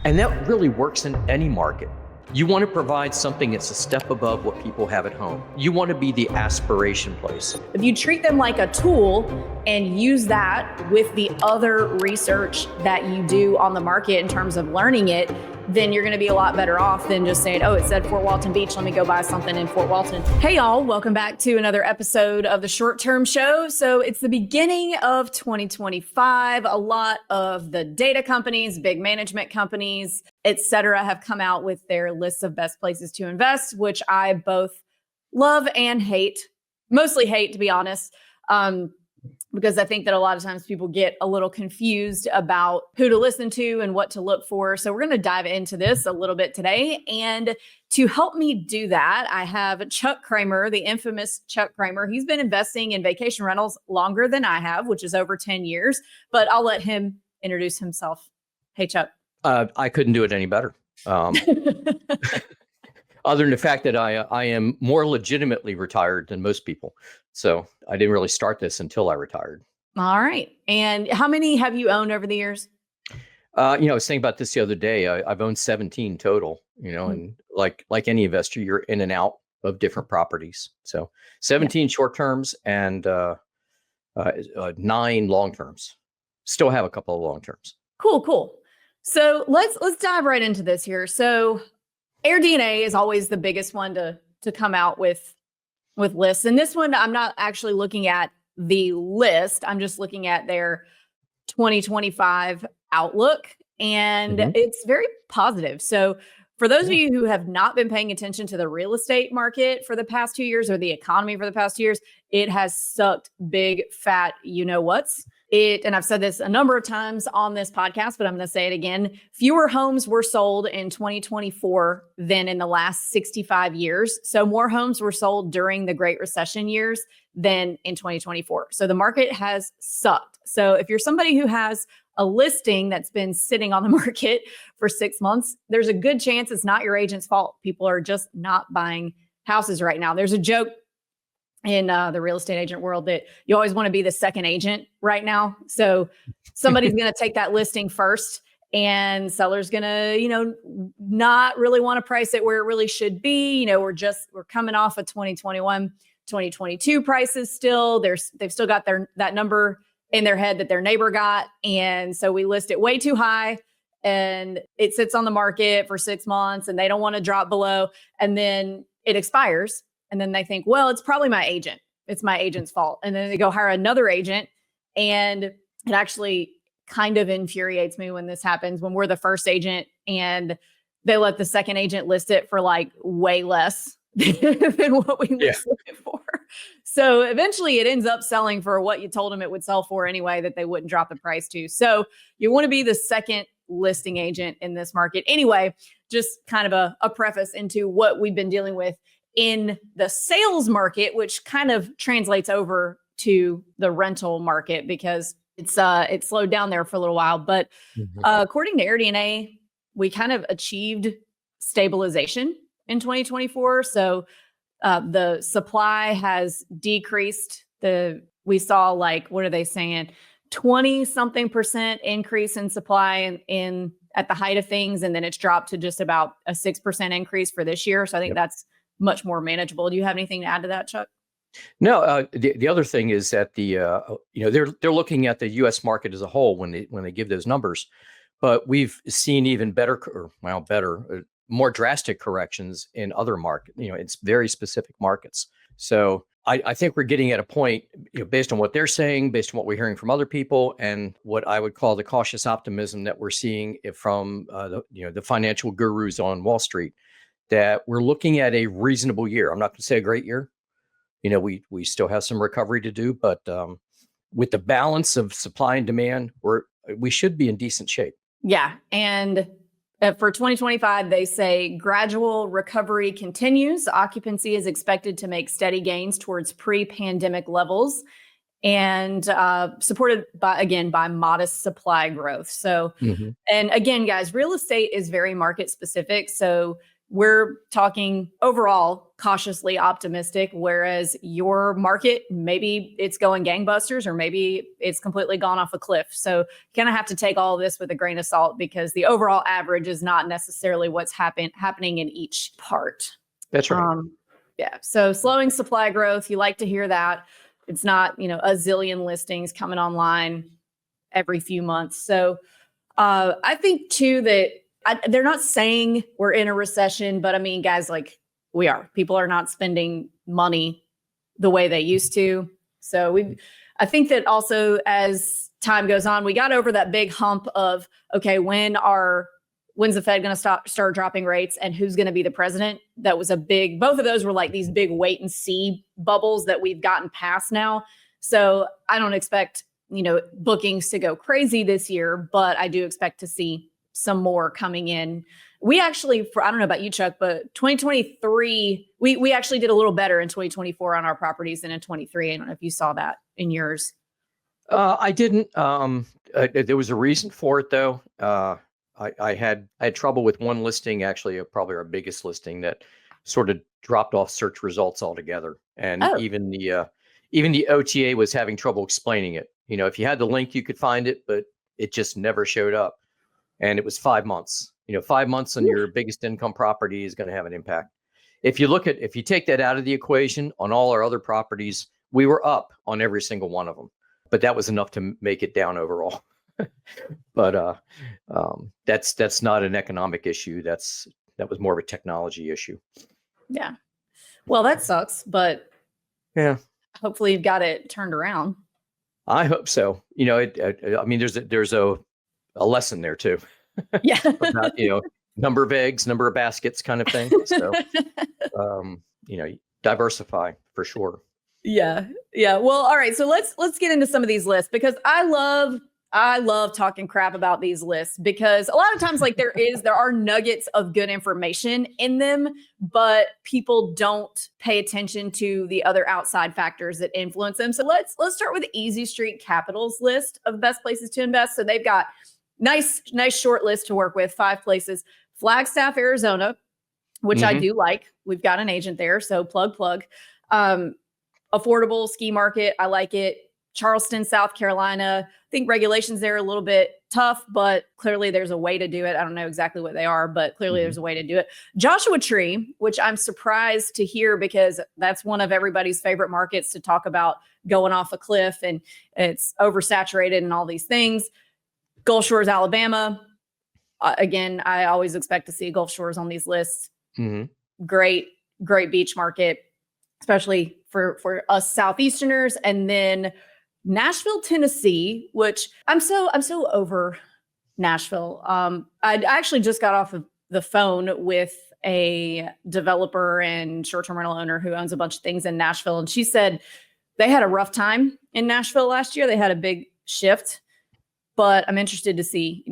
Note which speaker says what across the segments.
Speaker 1: And that really works in any market. You want to provide something that's a step above what people have at home. You want to be the aspiration place.
Speaker 2: If you treat them like a tool and use that with the other research that you do on the market in terms of learning it, then you're going to be a lot better off than just saying, oh, it said Fort Walton Beach, let me go buy something in Fort Walton. Hey, y'all, welcome back to another episode of the Short Term Show. So it's the beginning of 2025. A lot of the data companies, big management companies, et cetera, have come out with their lists of best places to invest, which I both love and hate, mostly hate, to be honest. Because I think that a lot of times people get a little confused about who to listen to and what to look for. So we're going to dive into this a little bit today. And to help me do that, I have Chuck Kramer, the infamous Chuck Kramer. He's been investing in vacation rentals longer than I have, which is over 10 years. But I'll let him introduce himself. Hey, Chuck.
Speaker 1: I couldn't do it any better. Other than the fact that I am more legitimately retired than most people. So I didn't really start this until I retired.
Speaker 2: All right. And how many have you owned over the years?
Speaker 1: I was thinking about this the other day. I've owned 17 total, and like any investor, you're in and out of different properties. So 17 short terms and 9 long terms. Still have a couple of long terms.
Speaker 2: Cool. So let's dive right into this here. So AirDNA is always the biggest one to come out with lists. And this one, I'm not actually looking at the list. I'm just looking at their 2025 outlook. And it's very positive. So for those of you who have not been paying attention to the real estate market for the past 2 years or the economy for the past 2 years, it has sucked big, fat, you-know-whats. And I've said this a number of times on this podcast, but I'm going to say it again. Fewer homes were sold in 2024 than in the last 65 years. So more homes were sold during the Great Recession years than in 2024. So the market has sucked. So if you're somebody who has a listing that's been sitting on the market for 6 months, there's a good chance it's not your agent's fault. People are just not buying houses right now. There's a joke in the real estate agent world that you always want to be the second agent right now. So somebody's going to take that listing first and seller's going to, not really want to price it where it really should be. We're coming off of 2021, 2022 prices still. They've still got that number in their head that their neighbor got. And so we list it way too high and it sits on the market for 6 months and they don't want to drop below, and then it expires. And then they think, well, it's probably my agent. It's my agent's fault. And then they go hire another agent. And it actually kind of infuriates me when this happens, when we're the first agent and they let the second agent list it for like way less than what we listed it for. So eventually it ends up selling for what you told them it would sell for anyway, that they wouldn't drop the price to. So you want to be the second listing agent in this market. Anyway, just kind of a preface into what we've been dealing with in the sales market, which kind of translates over to the rental market because it's slowed down there for a little while. But according to AirDNA, we kind of achieved stabilization in 2024. So the supply has decreased. We saw what are they saying? 20-something% increase in supply in at the height of things. And then it's dropped to just about a 6% increase for this year. So I think that's much more manageable. Do you have anything to add to that, Chuck?
Speaker 1: No, the other thing is that they're looking at the U.S. market as a whole when they give those numbers, but we've seen even more drastic corrections in other markets. It's very specific markets. So I think we're getting at a point, based on what they're saying, based on what we're hearing from other people, and what I would call the cautious optimism that we're seeing from the financial gurus on Wall Street, that we're looking at a reasonable year. I'm not going to say a great year. We still have some recovery to do, but with the balance of supply and demand, we should be in decent shape.
Speaker 2: Yeah. And for 2025, they say gradual recovery continues. Occupancy is expected to make steady gains towards pre-pandemic levels and supported by modest supply growth. So, and again, guys, real estate is very market specific. So we're talking overall cautiously optimistic, whereas your market, maybe it's going gangbusters or maybe it's completely gone off a cliff. So you kind of have to take all of this with a grain of salt because the overall average is not necessarily what's happening in each part.
Speaker 1: That's right.
Speaker 2: Yeah. So slowing supply growth, you like to hear that. It's not, a zillion listings coming online every few months. So I think too that they're not saying we're in a recession, but I mean, guys, like we are. People are not spending money the way they used to. So I think that also as time goes on, we got over that big hump of, okay, when's the Fed going to start dropping rates and who's going to be the president? That was both of those were like these big wait and see bubbles that we've gotten past now. So I don't expect, bookings to go crazy this year, but I do expect to see some more coming in. We actually, I don't know about you, Chuck, but 2023, we actually did a little better in 2024 on our properties than in 23. I don't know if you saw that in yours.
Speaker 1: I didn't. There was a reason for it, though. I had trouble with one listing, actually, probably our biggest listing, that sort of dropped off search results altogether. And even the OTA was having trouble explaining it. If you had the link, you could find it, but it just never showed up. And it was 5 months. 5 months on your biggest income property is going to have an impact. If you take that out of the equation, on all our other properties, we were up on every single one of them. But that was enough to make it down overall. But that's not an economic issue. That was more of a technology issue.
Speaker 2: Yeah. Well, that sucks, but
Speaker 1: yeah,
Speaker 2: hopefully you've got it turned around.
Speaker 1: I hope so. I mean, there's a lesson there too.
Speaker 2: Yeah.
Speaker 1: About, number of eggs, number of baskets kind of thing. So, diversify for sure.
Speaker 2: Yeah. Yeah. Well, all right. So let's get into some of these lists because I love talking crap about these lists because a lot of times like there are nuggets of good information in them, but people don't pay attention to the other outside factors that influence them. So let's start with Easy Street Capital's list of best places to invest. So they've got nice short list to work with, 5 places. Flagstaff, Arizona, which I do like. We've got an agent there, so plug. Affordable ski market, I like it. Charleston, South Carolina. I think regulations there are a little bit tough, but clearly there's a way to do it. I don't know exactly what they are, but clearly there's a way to do it. Joshua Tree, which I'm surprised to hear because that's one of everybody's favorite markets to talk about going off a cliff and it's oversaturated and all these things. Gulf Shores, Alabama. Again, I always expect to see Gulf Shores on these lists. Great beach market, especially for us Southeasterners. And then Nashville, Tennessee, which I'm so over Nashville. I actually just got off of the phone with a developer and short-term rental owner who owns a bunch of things in Nashville. And she said they had a rough time in Nashville last year. They had a big shift, but I'm interested to see,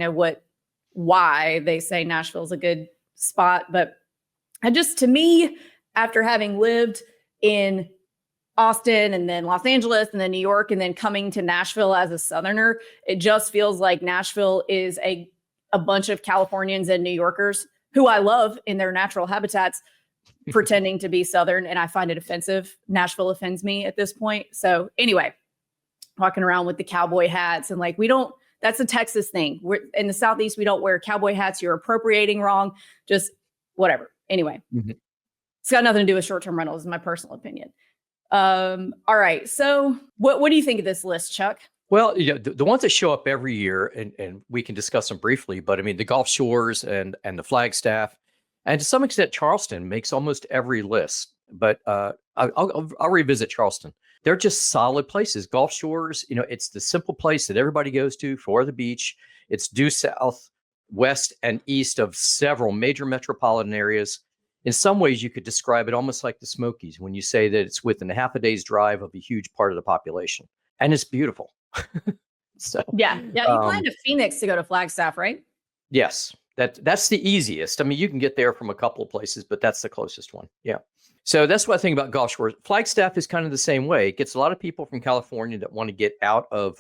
Speaker 2: why they say Nashville is a good spot. But to me, after having lived in Austin and then Los Angeles and then New York and then coming to Nashville as a Southerner, it just feels like Nashville is a bunch of Californians and New Yorkers who I love in their natural habitats pretending to be Southern. And I find it offensive. Nashville offends me at this point. So anyway, walking around with the cowboy hats and like, that's a Texas thing. We're in the Southeast. We don't wear cowboy hats. You're appropriating wrong, just whatever. Anyway, It's got nothing to do with short-term rentals, is my personal opinion. All right. So what do you think of this list, Chuck?
Speaker 1: Well, the ones that show up every year, and we can discuss them briefly, but I mean, the Gulf Shores and the Flagstaff, and to some extent, Charleston makes almost every list. But I'll revisit Charleston. They're just solid places. Gulf Shores, it's the simple place that everybody goes to for the beach. It's due south, west, and east of several major metropolitan areas. In some ways, you could describe it almost like the Smokies when you say that it's within a half a day's drive of a huge part of the population. And it's beautiful. So
Speaker 2: yeah. You fly to Phoenix to go to Flagstaff, right?
Speaker 1: Yes, that's the easiest. I mean, you can get there from a couple of places, but that's the closest one. Yeah. So that's what I think about Gulf Shores. Flagstaff is kind of the same way. It gets a lot of people from California that want to get out of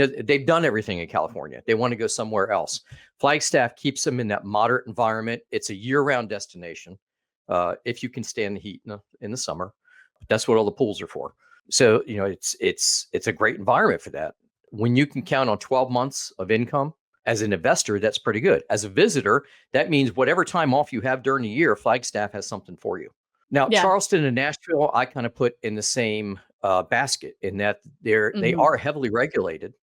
Speaker 1: they've done everything in California. They want to go somewhere else. Flagstaff keeps them in that moderate environment. It's a year-round destination. If you can stand the heat in the summer, that's what all the pools are for. So, it's a great environment for that. When you can count on 12 months of income as an investor, that's pretty good. As a visitor, that means whatever time off you have during the year, Flagstaff has something for you. Now,
Speaker 2: Yeah.
Speaker 1: Charleston and Nashville, I kind of put in the same basket in that they are heavily regulated.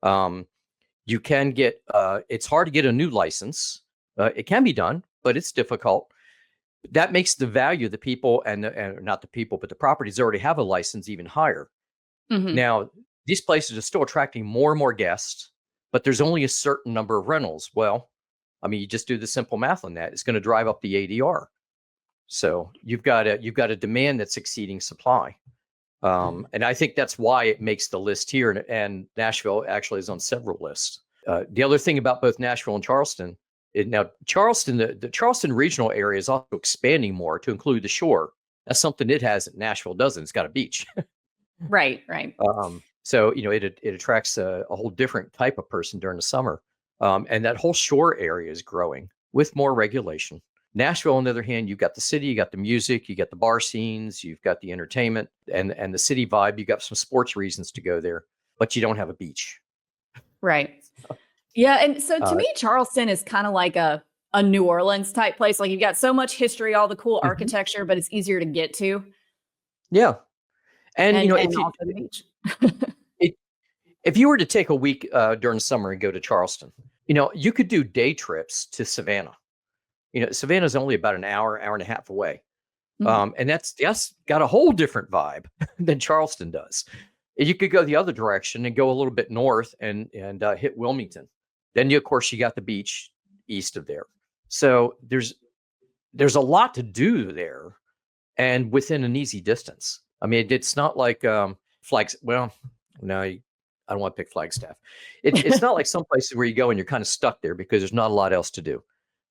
Speaker 1: You can get, it's hard to get a new license. It can be done, but it's difficult. That makes the value of the people and not the people, but the properties that already have a license even higher. Now, these places are still attracting more and more guests, but there's only a certain number of rentals. Well, I mean, you just do the simple math on that. It's going to drive up the ADR. So you've got a demand that's exceeding supply. And I think that's why it makes the list here. And Nashville actually is on several lists. The other thing about both Nashville and Charleston, now Charleston, the Charleston regional area is also expanding more to include the shore. That's something it has that Nashville doesn't. It's got a beach.
Speaker 2: Right.
Speaker 1: So, it attracts a whole different type of person during the summer. And that whole shore area is growing with more regulation. Nashville, on the other hand, you've got the city, you got the music, you got the bar scenes, you've got the entertainment and the city vibe. You got some sports reasons to go there, but you don't have a beach.
Speaker 2: Right. Yeah. And so to me, Charleston is kind of like a New Orleans type place. Like you've got so much history, all the cool architecture, but it's easier to get to.
Speaker 1: Yeah. And
Speaker 2: also the beach.
Speaker 1: if you were to take a week during the summer and go to Charleston, you could do day trips to Savannah. Savannah's only about an hour and a half away. And that's got a whole different vibe than Charleston does. You could go the other direction and go a little bit north and hit Wilmington. Then of course you got the beach east of there. So there's a lot to do there and within an easy distance. I mean, it's not like Flags. Well, no, I don't want to pick Flagstaff. It's not like some places where you go and you're kind of stuck there because there's not a lot else to do.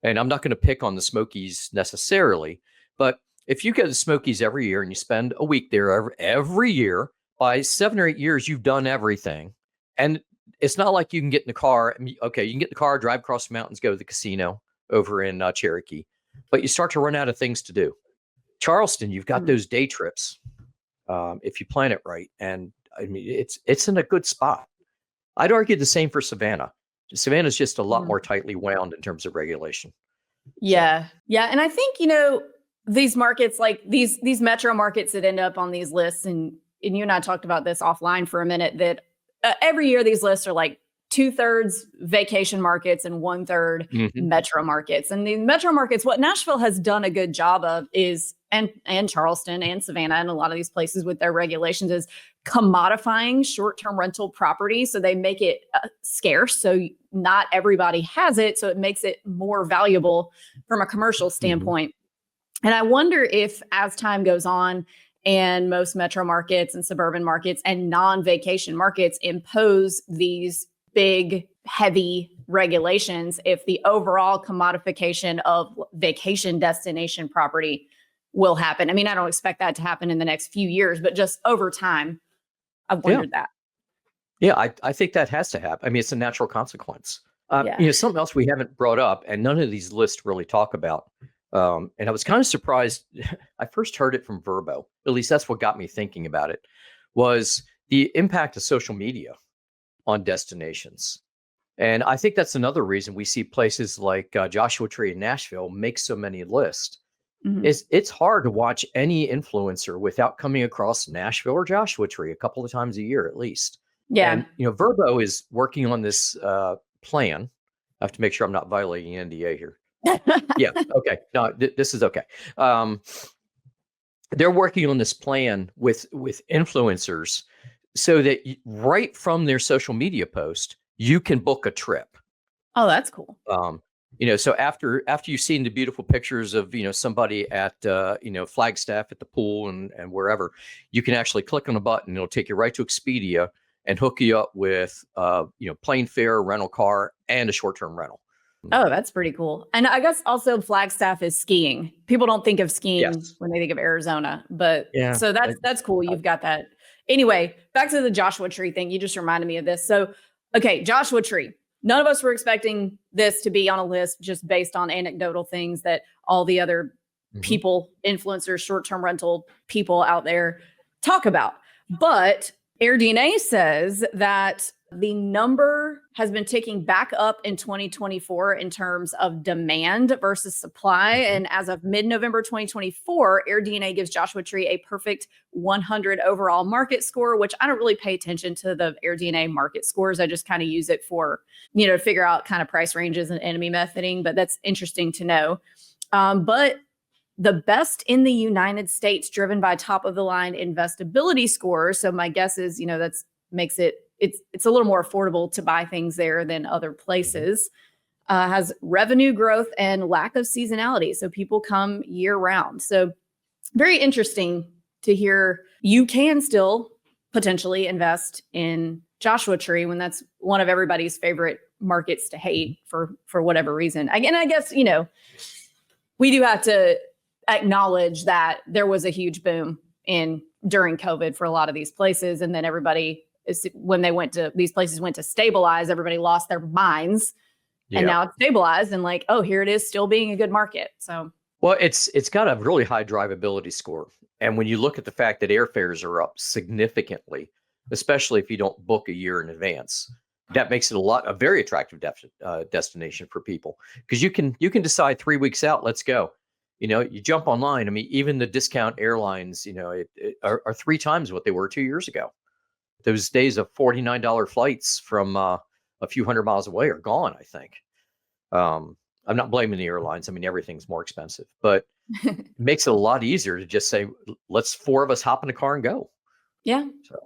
Speaker 1: And I'm not going to pick on the Smokies necessarily, but if you go to the Smokies every year and you spend a week there every year, by 7 or 8 years, you've done everything. And it's not like you can get in the car. Okay, you can get in the car, drive across the mountains, go to the casino over in Cherokee, but you start to run out of things to do. Charleston, you've got those day trips if you plan it right. And I mean, it's in a good spot. I'd argue the same for Savannah. Savannah's just a lot more tightly wound in terms of regulation.
Speaker 2: Yeah. So. Yeah. And I think, these markets, like these metro markets that end up on these lists, and you and I talked about this offline for a minute, that every year these lists are like 2/3 vacation markets and 1/3 metro markets. And the metro markets, what Nashville has done a good job of is, and Charleston and Savannah and a lot of these places with their regulations, is commodifying short-term rental property. So they make it scarce. So not everybody has it. So it makes it more valuable from a commercial standpoint. And I wonder if as time goes on and most metro markets and suburban markets and non-vacation markets impose these big, heavy regulations, if the overall commodification of vacation destination property will happen. I mean, I don't expect that to happen in the next few years, but just over time, I've wondered that.
Speaker 1: Yeah, I think that has to happen. I mean, it's a natural consequence. Something else we haven't brought up, and none of these lists really talk about, and I was kind of surprised. I first heard it from Verbo, at least that's what got me thinking about it, was the impact of social media on destinations. And I think that's another reason we see places like Joshua Tree in Nashville make so many lists. It's hard to watch any influencer without coming across Nashville or Joshua Tree a couple of times a year at least.
Speaker 2: Yeah.
Speaker 1: And Verbo is working on this plan. I have to make sure I'm not violating NDA here. Yeah. Okay. No, this is okay. They're working on this plan with influencers so that right from their social media post, you can book a trip.
Speaker 2: Oh, that's cool.
Speaker 1: So after you've seen the beautiful pictures of, somebody at, Flagstaff at the pool and wherever, you can actually click on a button. It'll take you right to Expedia and hook you up with, plane fare, rental car, and a short-term rental.
Speaker 2: Oh, that's pretty cool. And I guess also Flagstaff is skiing. People don't think of skiing when they think of Arizona, but so that's cool. You've got that Anyway, back to the Joshua Tree thing. You just reminded me of this. So, okay, Joshua Tree. None of us were expecting this to be on a list just based on anecdotal things that all the other people, influencers, short-term rental people out there talk about. But AirDNA says that the number has been ticking back up in 2024 in terms of demand versus supply. And as of mid-November 2024, AirDNA gives Joshua Tree a perfect 100 overall market score, which I don't really pay attention to the AirDNA market scores. I just kind of use it for, to figure out kind of price ranges and enemy methoding. But that's interesting to know. But the best in the United States, driven by top of the line investability scores. So my guess is, that's makes it's a little more affordable to buy things there than other places, has revenue growth and lack of seasonality. So people come year round. So very interesting to hear you can still potentially invest in Joshua Tree when that's one of everybody's favorite markets to hate for whatever reason. Again, I guess, we do have to acknowledge that there was a huge boom during COVID for a lot of these places. And then when these places went to stabilize, everybody lost their minds. And now it's stabilized and here it is still being a good market. So,
Speaker 1: well, it's got a really high drivability score. And when you look at the fact that airfares are up significantly, especially if you don't book a year in advance, that makes it a very attractive destination for people, because you can decide 3 weeks out, let's go. You jump online. I mean, even the discount airlines, are 3 times what they were 2 years ago. Those days of $49 flights from a few hundred miles away are gone, I think. I'm not blaming the airlines. I mean, everything's more expensive, but it makes it a lot easier to just say, let's 4 of us hop in a car and go.
Speaker 2: Yeah. So,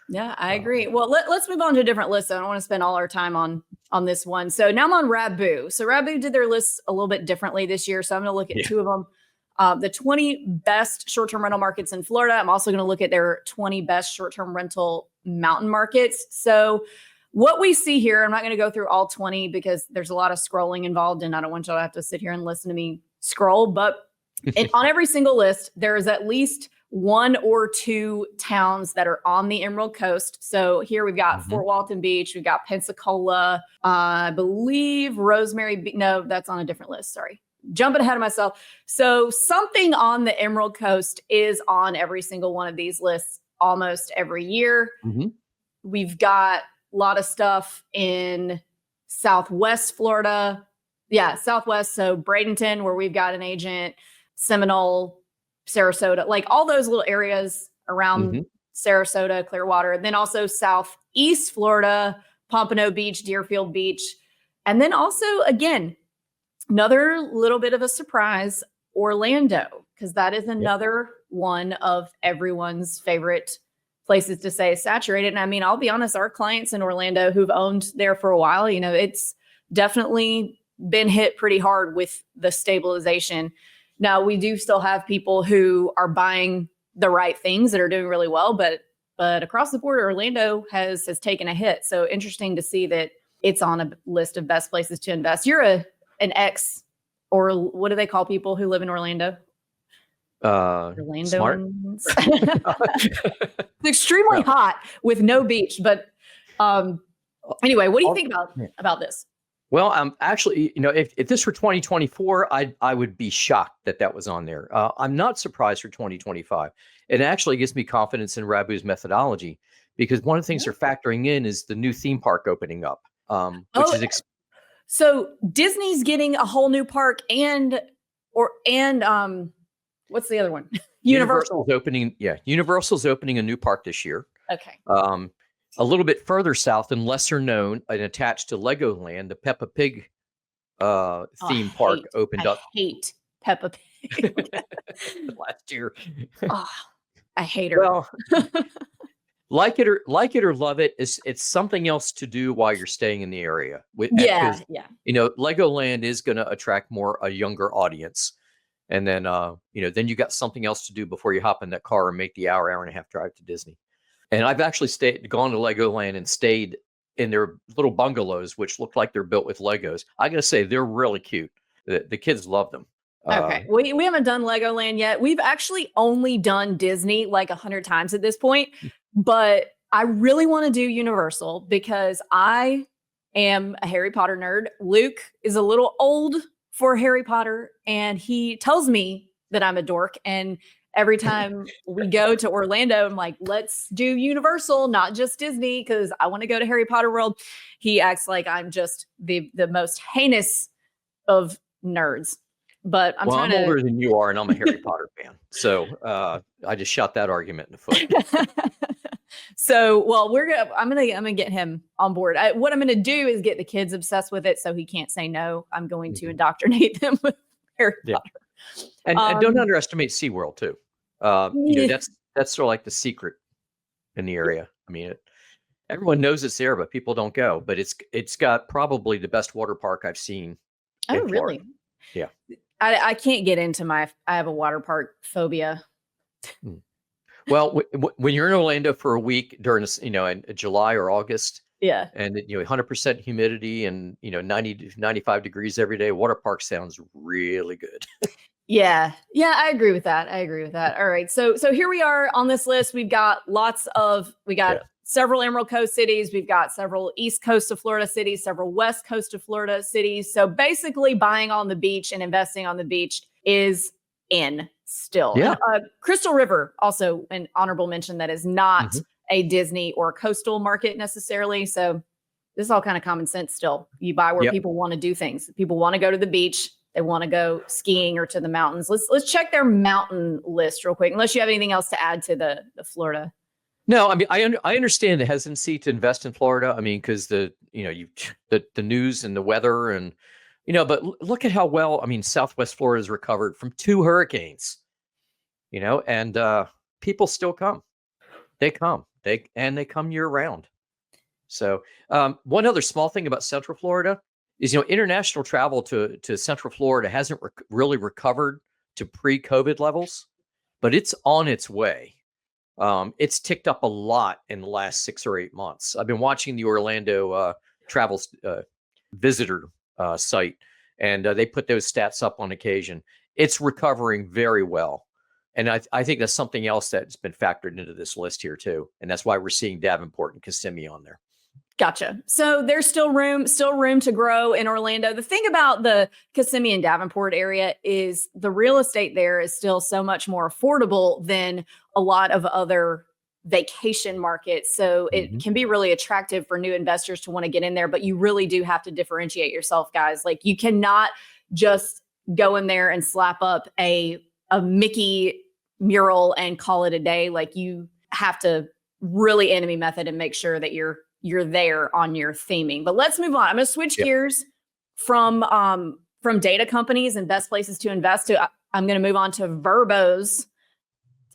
Speaker 2: yeah, I agree. Well, let's move on to a different list. So I don't want to spend all our time on this one. So now I'm on Rabu. So Rabu did their lists a little bit differently this year. So I'm going to look at 2 of them. The 20 best short-term rental markets in Florida. I'm also going to look at their 20 best short-term rental mountain markets. So what we see here, I'm not going to go through all 20 because there's a lot of scrolling involved, and I don't want y'all to have to sit here and listen to me scroll. But on every single list, there is at least 1 or 2 towns that are on the Emerald Coast. So here we've got Fort Walton Beach, we've got Pensacola, I believe Rosemary. No, that's on a different list. Sorry. Jumping ahead of myself. So something on the Emerald Coast is on every single one of these lists almost every year. We've got a lot of stuff in Southwest Florida. Yeah, Southwest. So Bradenton, where we've got an agent, Seminole, Sarasota, all those little areas around Sarasota, Clearwater. And then also Southeast Florida, Pompano Beach, Deerfield Beach. And then also, again, another little bit of a surprise, Orlando, because that is another one of everyone's favorite places to say is saturated. And I mean, I'll be honest, our clients in Orlando who've owned there for a while, it's definitely been hit pretty hard with the stabilization. Now, we do still have people who are buying the right things that are doing really well, but across the board, Orlando has taken a hit. So interesting to see that it's on a list of best places to invest. You're an ex, or what do they call people who live in Orlando? Orlandoans. It's extremely hot with no beach. But anyway, what do you think about this?
Speaker 1: Well, actually, if this were 2024, I would be shocked that was on there. I'm not surprised for 2025. It actually gives me confidence in Rabu's methodology, because one of the things they're factoring in is the new theme park opening up, which is
Speaker 2: so Disney's getting a whole new park, and what's the other one?
Speaker 1: Universal's opening. Yeah, Universal's opening a new park this year.
Speaker 2: Okay.
Speaker 1: A little bit further south and lesser known and attached to Legoland, the Peppa Pig theme park opened up.
Speaker 2: I hate Peppa Pig.
Speaker 1: Last year.
Speaker 2: I hate her.
Speaker 1: Well, like it or love it, it's something else to do while you're staying in the area.
Speaker 2: Yeah.
Speaker 1: Legoland is going to attract a younger audience. And then, then you got something else to do before you hop in that car and make the hour and a half drive to Disney. And I've actually gone to Legoland and stayed in their little bungalows, which look like they're built with Legos. I got to say, they're really cute. The kids love them.
Speaker 2: Okay. We haven't done Legoland yet. We've actually only done Disney 100 times at this point. but I really want to do Universal because I am a Harry Potter nerd. Luke is a little old for Harry Potter, and he tells me that I'm a dork. And every time we go to Orlando, I'm like, let's do Universal, not just Disney, because I want to go to Harry Potter World. He acts like I'm just the most heinous of nerds. But I'm
Speaker 1: Well,
Speaker 2: trying
Speaker 1: I'm
Speaker 2: to.
Speaker 1: older than you are, and I'm a Harry Potter fan. So I just shot that argument in the foot.
Speaker 2: So, well, I'm gonna get him on board. What I'm gonna do is get the kids obsessed with it, so he can't say no. I'm going to indoctrinate them with Harry
Speaker 1: Yeah.
Speaker 2: Potter.
Speaker 1: And don't underestimate SeaWorld too.
Speaker 2: Yeah.
Speaker 1: That's sort of like the secret in the area. I mean, everyone knows it's there, but people don't go. But it's got probably the best water park I've seen
Speaker 2: Oh,
Speaker 1: in Florida.
Speaker 2: really?
Speaker 1: Yeah.
Speaker 2: I can't get into I have a water park phobia.
Speaker 1: Mm. Well, when you're in Orlando for a week during, in July or August,
Speaker 2: Yeah.
Speaker 1: and 100% humidity and 90 to 95 degrees every day, water park sounds really good.
Speaker 2: Yeah. Yeah, I agree with that. All right. So here we are on this list. We got
Speaker 1: Yeah.
Speaker 2: several Emerald Coast cities. We've got several East Coast of Florida cities, several West Coast of Florida cities. So basically buying on the beach and investing on the beach is in still.
Speaker 1: Yeah.
Speaker 2: And, Crystal River, also an honorable mention, that is not
Speaker 1: Mhm.
Speaker 2: a Disney or coastal market necessarily. So this is all kind of common sense still. You buy where
Speaker 1: Yep.
Speaker 2: people want to do things. People want to go to the beach. They want to go skiing or to the mountains. Let's check their mountain list real quick, unless you have anything else to add to the Florida.
Speaker 1: No, I mean, I understand the hesitancy to invest in Florida. I mean, because the news and the weather and but look at how well, I mean, Southwest Florida has recovered from 2 hurricanes. And people still come. They come. They come year round. So one other small thing about Central Florida is international travel to Central Florida hasn't really recovered to pre-COVID levels, but it's on its way. It's ticked up a lot in the last 6 or 8 months. I've been watching the Orlando travel visitor site, and they put those stats up on occasion. It's recovering very well. And I think that's something else that's been factored into this list here too. And that's why we're seeing Davenport and Kissimmee on there.
Speaker 2: Gotcha. So there's still room to grow in Orlando. The thing about the Kissimmee and Davenport area is the real estate there is still so much more affordable than a lot of other vacation markets. So it can be really attractive for new investors to want to get in there, but you really do have to differentiate yourself, guys. Like, you cannot just go in there and slap up a Mickey mural and call it a day. Like, you have to really enemy method and make sure that you're there on your theming. But let's move on. I'm going to switch gears from data companies and best places to invest to. I'm going to move on to Vrbo's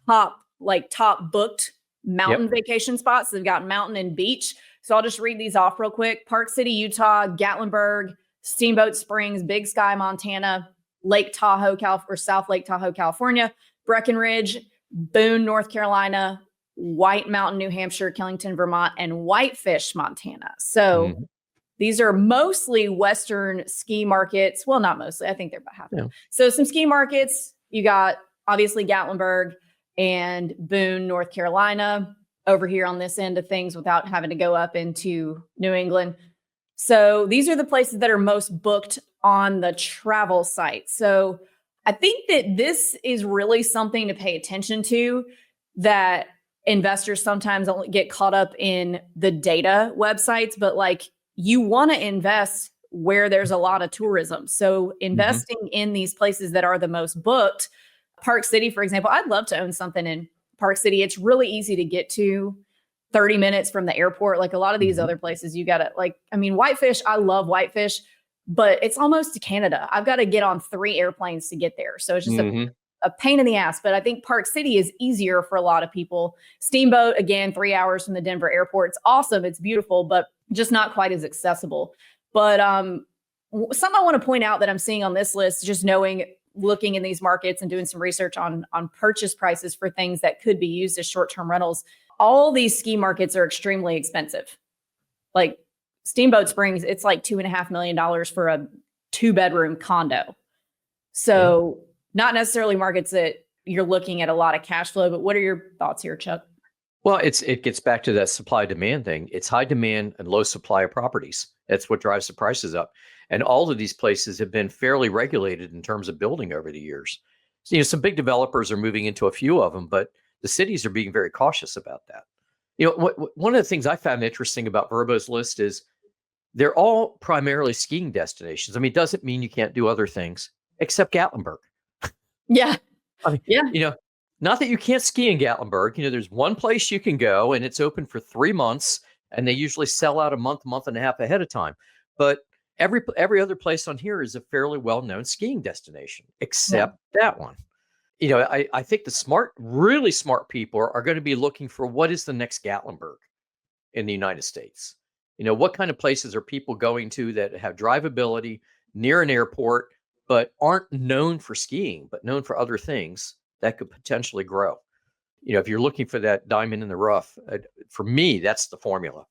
Speaker 2: top booked mountain vacation spots. They've got mountain and beach. So I'll just read these off real quick. Park City, Utah, Gatlinburg, Steamboat Springs, Big Sky, Montana, Lake Tahoe, or South Lake Tahoe, California, Breckenridge, Boone, North Carolina, White Mountain, New Hampshire, Killington, Vermont, and Whitefish, Montana. So these are mostly Western ski markets. Well, not mostly. I think they're about half. So some ski markets. You got obviously Gatlinburg and Boone, North Carolina, over here on this end of things without having to go up into New England. So these are the places that are most booked on the travel site. So I think that this is really something to pay attention to, that investors sometimes only get caught up in the data websites, but like, you want to invest where there's a lot of tourism. So investing in these places that are the most booked. Park City, for example, I'd love to own something in Park City. It's really easy to get to, 30 minutes from the airport. Like a lot of these other places, you got to Whitefish, I love Whitefish, but it's almost to Canada. I've got to get on 3 airplanes to get there. So it's just a pain in the ass, but I think Park City is easier for a lot of people. Steamboat, again, 3 hours from the Denver airport. It's awesome. It's beautiful, but just not quite as accessible. But something I want to point out that I'm seeing on this list, just looking in these markets and doing some research on purchase prices for things that could be used as short-term rentals. All these ski markets are extremely expensive. Like Steamboat Springs, it's like $2.5 million for a 2-bedroom condo. So not necessarily markets that you're looking at a lot of cash flow, but what are your thoughts here, Chuck?
Speaker 1: Well, it gets back to that supply demand thing. It's high demand and low supply of properties. That's what drives the prices up. And all of these places have been fairly regulated in terms of building over the years. So, some big developers are moving into a few of them, but the cities are being very cautious about that. One of the things I found interesting about Verbo's list is they're all primarily skiing destinations. I mean, it doesn't mean you can't do other things except Gatlinburg.
Speaker 2: Yeah.
Speaker 1: I mean,
Speaker 2: Yeah.
Speaker 1: not that you can't ski in Gatlinburg. There's one place you can go, and it's open for 3 months, and they usually sell out a month and a half ahead of time. But every other place on here is a fairly well-known skiing destination,
Speaker 2: Yeah.
Speaker 1: except that one. I think the really smart people are going to be looking for what is the next Gatlinburg in the United States. What kind of places are people going to that have drivability near an airport, but aren't known for skiing, but known for other things that could potentially grow. If you're looking for that diamond in the rough, for me, that's the formula.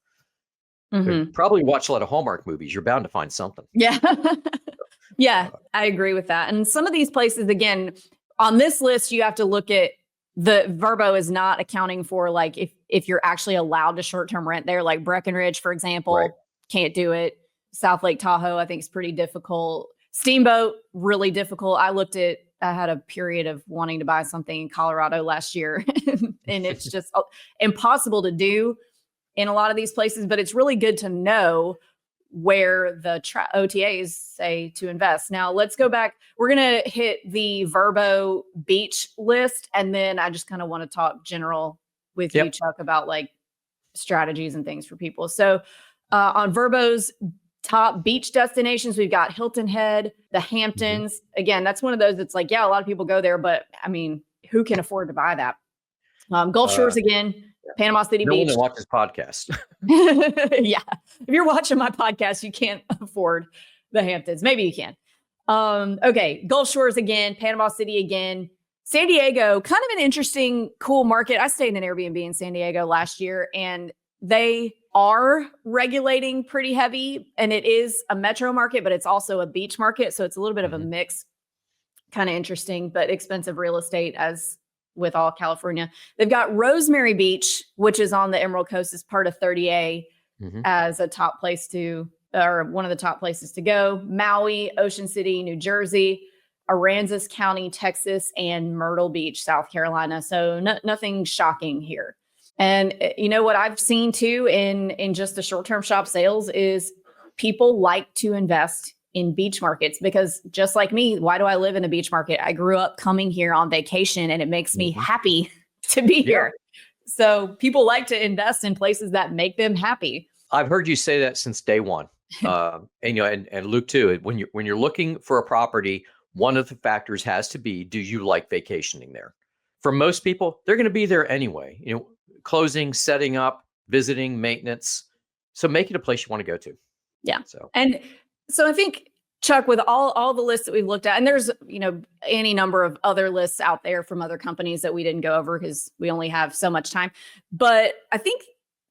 Speaker 2: Mhm.
Speaker 1: Probably watch a lot of Hallmark movies. You're bound to find something.
Speaker 2: Yeah. Yeah, I agree with that. And some of these places, again, on this list, you have to look at the Verbo is not accounting for like if you're actually allowed to short-term rent there, like Breckenridge, for example,
Speaker 1: Right.
Speaker 2: can't do it. South Lake Tahoe, I think is pretty difficult. Steamboat, really difficult. I had a period of wanting to buy something in Colorado last year, and it's just impossible to do in a lot of these places, but it's really good to know where the OTAs say to invest. Now, let's go back. We're going to hit the Verbo beach list, and then I just kind of want to talk general with you, Chuck, about like strategies and things for people. So on Verbo's top beach destinations, we've got Hilton Head, the Hamptons. Again, that's one of those that's like, yeah, a lot of people go there, but I mean, who can afford to buy that? Gulf Shores again, Panama City
Speaker 1: No
Speaker 2: Beach.
Speaker 1: one that watches podcasts.
Speaker 2: Yeah. If you're watching my podcast, you can't afford the Hamptons. Maybe you can. Okay. Gulf Shores again, Panama City again, San Diego, kind of an interesting, cool market. I stayed in an Airbnb in San Diego last year, and they are regulating pretty heavy, and it is a metro market, but it's also a beach market. So it's a little bit of a mix, kind of interesting, but expensive real estate as with all California. They've got Rosemary Beach, which is on the Emerald Coast, is part of 30A as a top place or one of the top places to go. Maui, Ocean City, New Jersey, Aransas County, Texas, and Myrtle Beach, South Carolina. So nothing shocking here. And what I've seen too in just the short-term shop sales is people like to invest in beach markets because just like me, why do I live in a beach market? I grew up coming here on vacation, and it makes me happy to be here. So people like to invest in places that make them happy.
Speaker 1: I've heard you say that since day one. And Luke too. When you're looking for a property, one of the factors has to be, do you like vacationing there? For most people, they're going to be there anyway. Closing, setting up, visiting, maintenance. So make it a place you want to go to.
Speaker 2: Yeah. So I think, Chuck, with all the lists that we've looked at, and there's, any number of other lists out there from other companies that we didn't go over because we only have so much time. But I think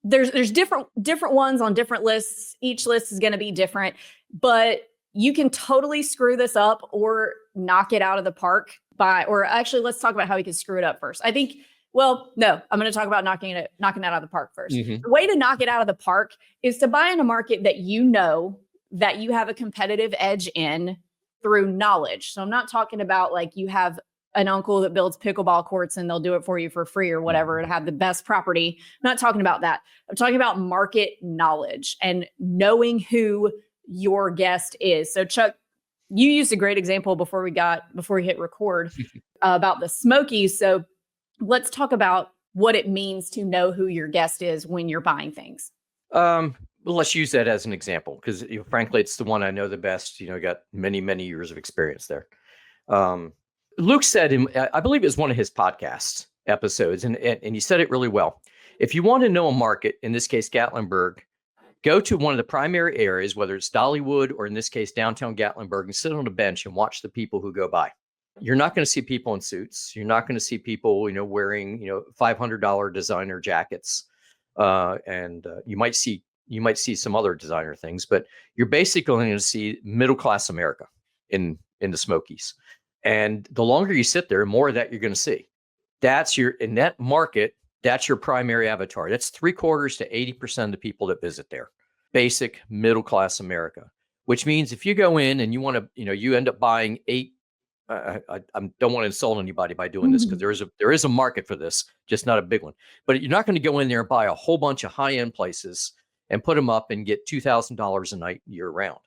Speaker 2: there's different ones on different lists. Each list is going to be different, but you can totally screw this up or knock it out of the park or actually, let's talk about how you can screw it up first. I think, well, no, I'm going to talk about knocking it out of the park first. The way to knock it out of the park is to buy in a market that that you have a competitive edge in through knowledge. So I'm not talking about like you have an uncle that builds pickleball courts and they'll do it for you for free or whatever to have the best property. I'm not talking about that. I'm talking about market knowledge and knowing who your guest is. So Chuck, you used a great example before we hit record about the Smokies. So let's talk about what it means to know who your guest is when you're buying things.
Speaker 1: Well, let's use that as an example because, frankly, it's the one I know the best. Got many, many years of experience there. Luke said, I believe it was one of his podcast episodes, and he said it really well. If you want to know a market, in this case, Gatlinburg, go to one of the primary areas, whether it's Dollywood or in this case, downtown Gatlinburg, and sit on a bench and watch the people who go by. You're not going to see people in suits. You're not going to see people, wearing, $500 designer jackets. And you might see some other designer things, but you're basically going to see middle-class America in the Smokies. And the longer you sit there, the more of that you're going to see. In that market, That's your primary avatar. That's 3/4 to 80% of the people that visit there. Basic middle class America, which means if you go in and you want to, you end up buying eight. I don't want to insult anybody by doing this, because there is a market for this, just not a big one. But you're not going to go in there and buy a whole bunch of high end places and put them up and get $2,000 a night year round.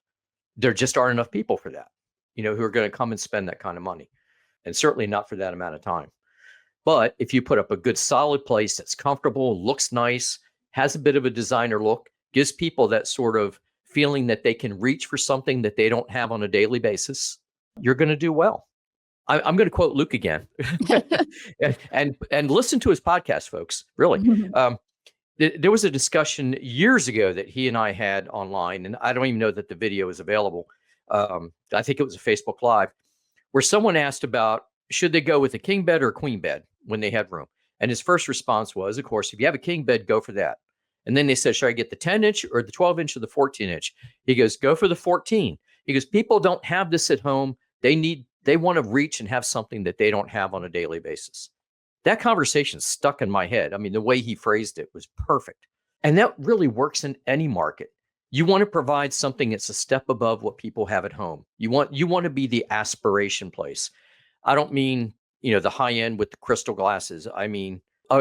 Speaker 1: There just aren't enough people for that, who are going to come and spend that kind of money, and certainly not for that amount of time. But if you put up a good solid place that's comfortable, looks nice, has a bit of a designer look, gives people that sort of feeling that they can reach for something that they don't have on a daily basis, you're going to do well. I'm going to quote Luke again, and listen to his podcast, folks. Really, there was a discussion years ago that he and I had online, and I don't even know that the video is available. I think it was a Facebook Live, where someone asked about should they go with a king bed or a queen bed when they had room, and his first response was, of course, if you have a king bed, go for that. And then they said, should I get the 10-inch or the 12-inch or the 14-inch? He goes, go for the 14. He goes, people don't have this at home. They want to reach and have something that they don't have on a daily basis. That conversation stuck in my head. I mean, the way he phrased it was perfect. And that really works in any market. You want to provide something that's a step above what people have at home. You want to be the aspiration place. I don't mean, the high end with the crystal glasses. I mean,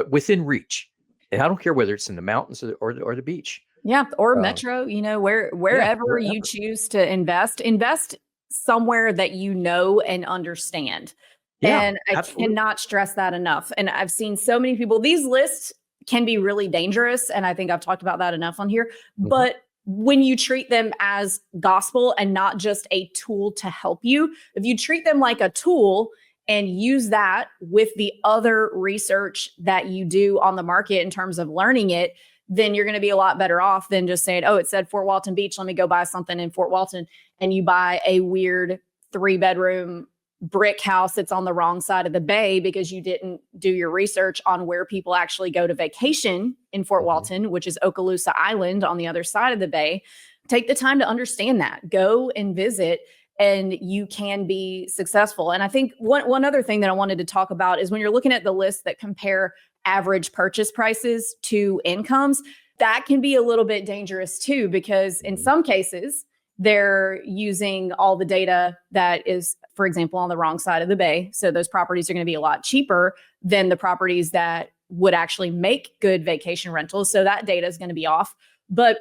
Speaker 1: within reach. And I don't care whether it's in the mountains or the beach.
Speaker 2: Yeah, or metro, wherever you choose to invest somewhere that you know and understand.
Speaker 1: Yeah,
Speaker 2: and I
Speaker 1: absolutely.
Speaker 2: cannot stress that enough. And I've seen so many people, these lists can be really dangerous. And I think I've talked about that enough on here.
Speaker 1: Mm-hmm.
Speaker 2: But when you treat them as gospel and not just a tool to help you, if you treat them like a tool and use that with the other research that you do on the market in terms of learning it, then you're going to be a lot better off than just saying, oh, it said Fort Walton Beach, let me go buy something in Fort Walton. And you buy a weird 3-bedroom brick house that's on the wrong side of the bay because you didn't do your research on where people actually go to vacation in Fort Walton, which is Okaloosa Island on the other side of the bay. Take the time to understand that. Go and visit, and you can be successful. And I think one other thing that I wanted to talk about is when you're looking at the lists that compare average purchase prices to incomes, that can be a little bit dangerous too, because in some cases, they're using all the data that is, for example, on the wrong side of the bay. So those properties are going to be a lot cheaper than the properties that would actually make good vacation rentals. So that data is going to be off. But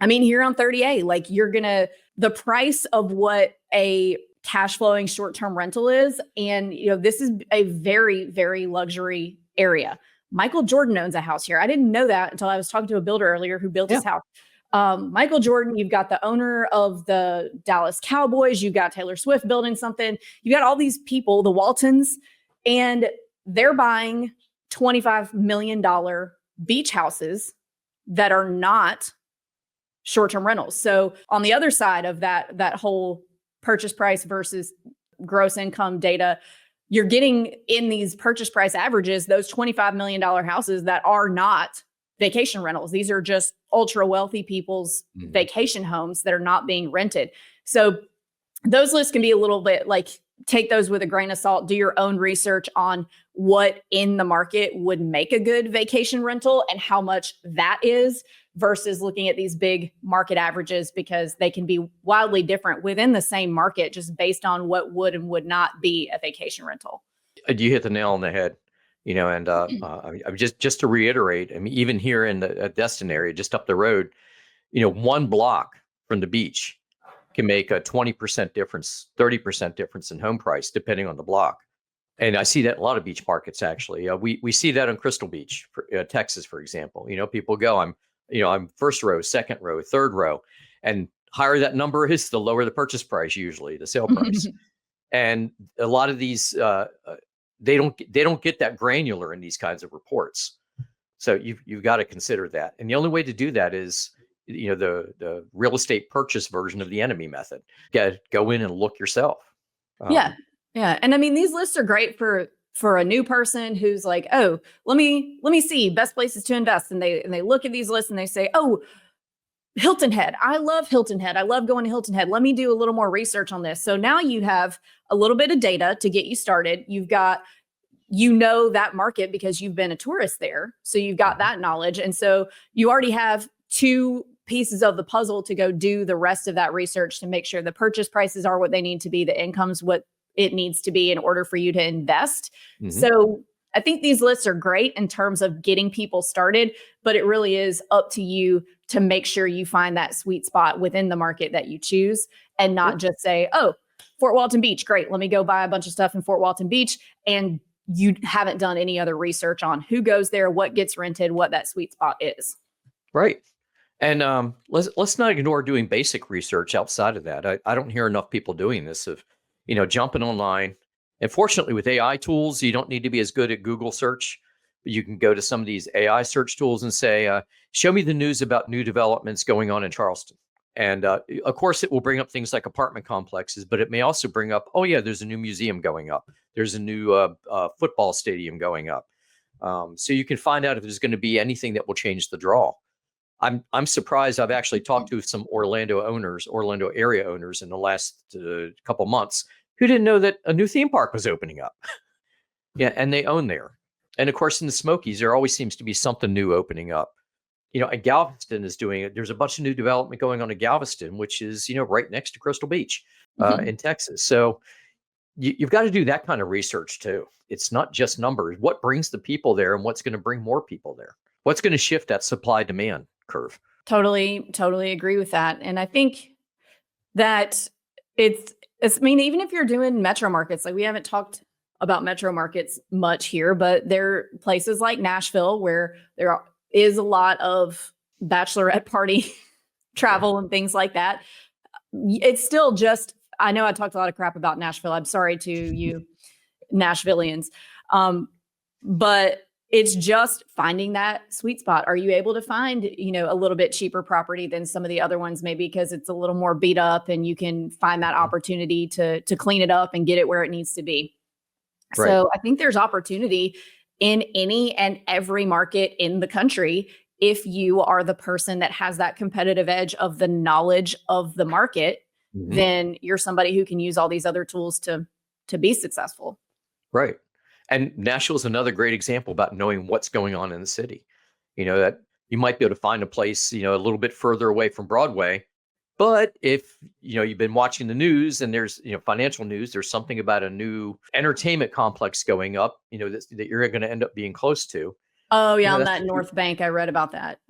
Speaker 2: I mean, here on 30A, like the price of what a cash flowing short-term rental is. And, this is a very, very luxury area. Michael Jordan owns a house here. I didn't know that until I was talking to a builder earlier who built his house. Michael Jordan, you've got the owner of the Dallas Cowboys, you've got Taylor Swift building something, you got all these people, the Waltons, and they're buying $25 million beach houses that are not short-term rentals. So on the other side of that whole purchase price versus gross income data, you're getting in these purchase price averages, those $25 million houses that are not vacation rentals. These are just ultra wealthy people's vacation homes that are not being rented. So those lists can be a little bit like, take those with a grain of salt, do your own research on what in the market would make a good vacation rental and how much that is versus looking at these big market averages, because they can be wildly different within the same market just based on what would and would not be a vacation rental.
Speaker 1: You hit the nail on the head. And I just to reiterate, I mean, even here in the Destin area, just up the road, one block from the beach can make a 20% difference, 30% difference in home price, depending on the block. And I see that in a lot of beach markets, actually. We see that on Crystal Beach, Texas, for example. People go, I'm first row, second row, third row, and higher that number is, the lower the purchase price, usually the sale price. And a lot of these, they don't get that granular in these kinds of reports. So you've got to consider that. And the only way to do that is, the real estate purchase version of the enemy method. Go in and look yourself.
Speaker 2: Yeah. And I mean, these lists are great for a new person who's like, oh, let me see best places to invest. And they look at these lists and they say, oh, Hilton Head. I love Hilton Head. I love going to Hilton Head. Let me do a little more research on this. So now you have a little bit of data to get you started. You've got you know that market because you've been a tourist there. So you've got that knowledge. And so you already have two pieces of the puzzle to go do the rest of that research to make sure the purchase prices are what they need to be, the income's what it needs to be in order for you to invest. So I think these lists are great in terms of getting people started, but it really is up to you to make sure you find that sweet spot within the market that you choose and not just say, oh, Fort Walton Beach, great. Let me go buy a bunch of stuff in Fort Walton Beach. And you haven't done any other research on who goes there, what gets rented, what that sweet spot is.
Speaker 1: Right. And let's not ignore doing basic research outside of that. I don't hear enough people doing this of, jumping online. And fortunately, with AI tools, you don't need to be as good at Google search. But you can go to some of these AI search tools and say, show me the news about new developments going on in Charleston. And of course, it will bring up things like apartment complexes, but it may also bring up, oh, yeah, there's a new museum going up. There's a new football stadium going up. So you can find out if there's going to be anything that will change the draw. I'm surprised. I've actually talked to some Orlando area owners in the last couple months who didn't know that a new theme park was opening up. Yeah, and they own there. And of course, in the Smokies, there always seems to be something new opening up. And Galveston is doing it. There's a bunch of new development going on in Galveston, which is, right next to Crystal Beach in Texas. So you've got to do that kind of research too. It's not just numbers. What brings the people there and what's going to bring more people there? What's going to shift that supply demand curve?
Speaker 2: Totally agree with that. And I think that even if you're doing metro markets, like we haven't talked about metro markets much here, but there are places like Nashville where there is a lot of bachelorette party travel and things like that. It's still just, I know I talked a lot of crap about Nashville. I'm sorry to you Nashvillians. But it's just finding that sweet spot. Are you able to find, a little bit cheaper property than some of the other ones, maybe because it's a little more beat up and you can find that opportunity to clean it up and get it where it needs to be. Right. So I think there's opportunity in any and every market in the country. If you are the person that has that competitive edge of the knowledge of the market, then you're somebody who can use all these other tools to be successful.
Speaker 1: Right. And Nashville is another great example about knowing what's going on in the city. That you might be able to find a place, a little bit further away from Broadway. But if, you've been watching the news and there's, financial news, there's something about a new entertainment complex going up, that you're going to end up being close to.
Speaker 2: Oh, yeah. On that North Bank. I read about that.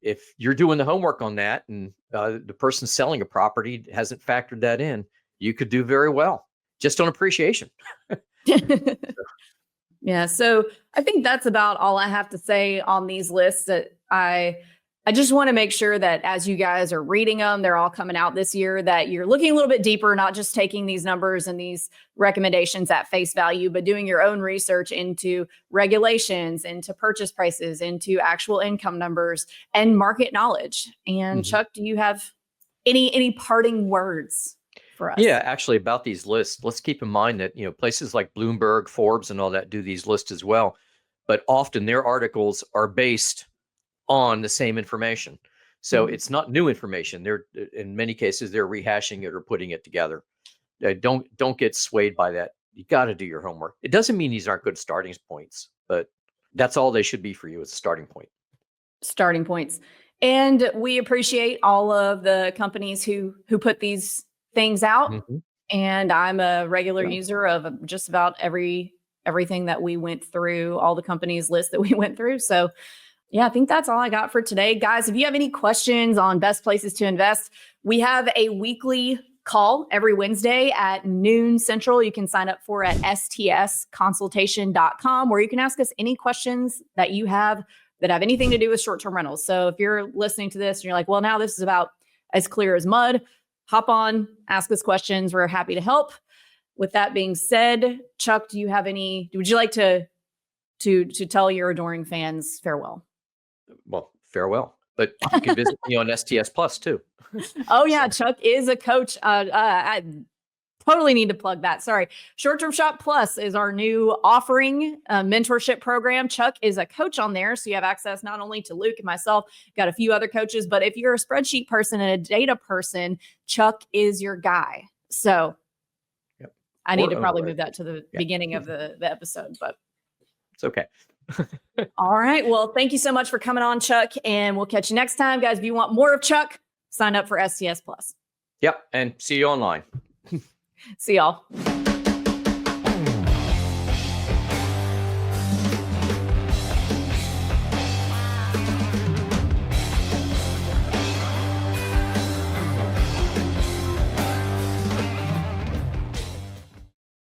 Speaker 1: If you're doing the homework on that and the person selling a property hasn't factored that in, you could do very well just on appreciation.
Speaker 2: Yeah. So I think that's about all I have to say on these lists. That I just want to make sure that as you guys are reading them, they're all coming out this year, that you're looking a little bit deeper, not just taking these numbers and these recommendations at face value, but doing your own research into regulations, into purchase prices, into actual income numbers and market knowledge. And Chuck, do you have any parting words for us?
Speaker 1: Yeah, actually about these lists, let's keep in mind that, places like Bloomberg, Forbes, and all that do these lists as well. But often their articles are based on the same information. So it's not new information. They're, in many cases, they're rehashing it or putting it together. Don't get swayed by that. You got to do your homework. It doesn't mean these aren't good starting points, but that's all they should be for you as a starting point.
Speaker 2: Starting points. And we appreciate all of the companies who put these things out. And I'm a regular user of just about everything that we went through, all the companies list that we went through. So yeah, I think that's all I got for today. Guys, if you have any questions on best places to invest, we have a weekly call every Wednesday at noon Central. You can sign up for at stsconsultation.com, where you can ask us any questions that you have that have anything to do with short-term rentals. So if you're listening to this and you're like, well, now this is about as clear as mud, hop on, ask us questions. We're happy to help. With that being said, Chuck, would you like to tell your adoring fans farewell?
Speaker 1: Well, farewell. But you can visit me on STS Plus too.
Speaker 2: Oh yeah, Chuck is a coach. I totally need to plug that. Sorry. Short Term Shop Plus is our new offering, mentorship program. Chuck is a coach on there. So you have access not only to Luke and myself, got a few other coaches, but if you're a spreadsheet person and a data person, Chuck is your guy. So I need to
Speaker 1: Or
Speaker 2: probably
Speaker 1: owner,
Speaker 2: move that to the
Speaker 1: yeah.
Speaker 2: beginning of the episode, but
Speaker 1: It's okay.
Speaker 2: all right. Well, thank you so much for coming on, Chuck, and we'll catch you next time. Guys, if you want more of Chuck, sign up for STS Plus.
Speaker 1: Yep. And see you online.
Speaker 2: See y'all.